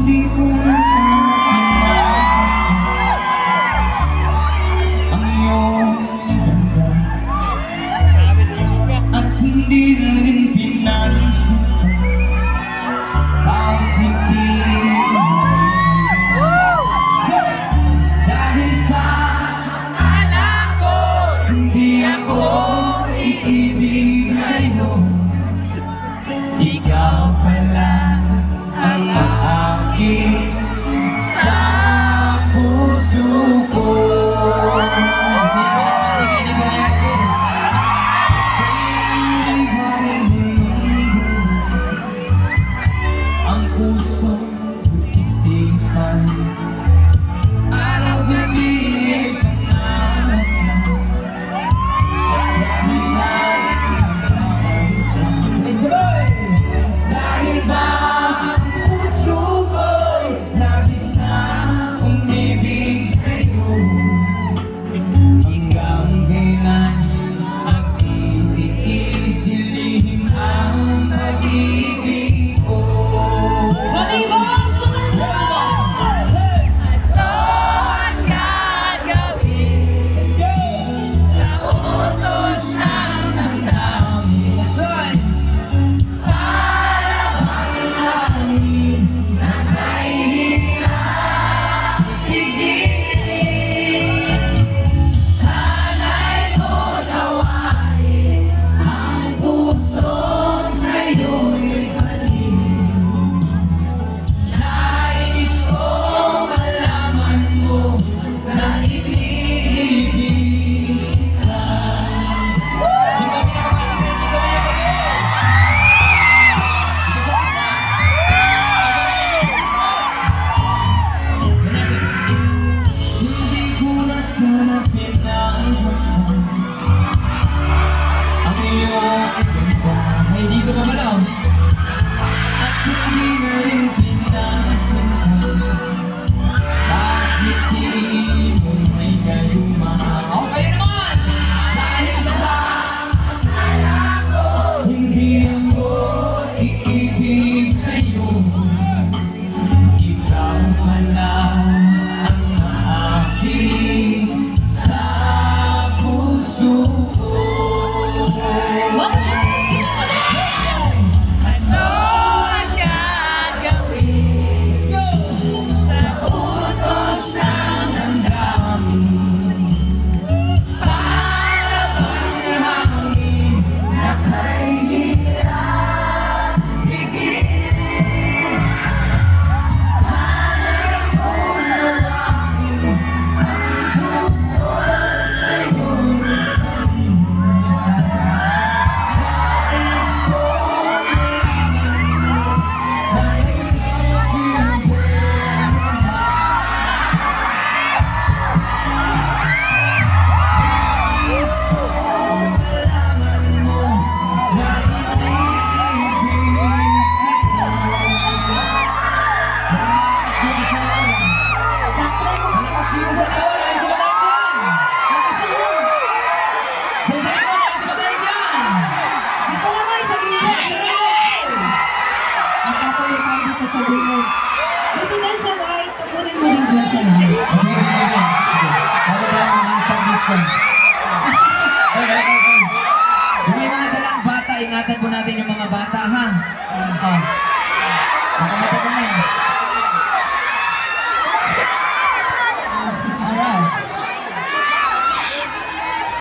Hindi ko nasabi ang iyong ganda at hindi na rin pinansin kahit hindi dahil sa akala ko hindi ako iibig sa'yo. Ikaw pala ang aking sa puso ko. Ang puso isipan araw-gabi pangarap sa buhay ng sabay-sabay. Dahil ba ang puso ko'y labis na umibig sa'yo, hanggang kailan nag-iis silihim ang pag-ibig ko. Kalibang sumasabay! Ito ang gagawin sa utos ng damdamin. That's right! Ay, di ko mamalaw at hindi na rin pinasunod kahit hindi mo may gayuma. Okay naman! Dahil sa akala ko hindi ako iibig sa'yo, ikaw pala ang aking sa puso ko. Yung may mga dalang bata, ingatan po natin yung mga bata, ha? Makamata ko na yun.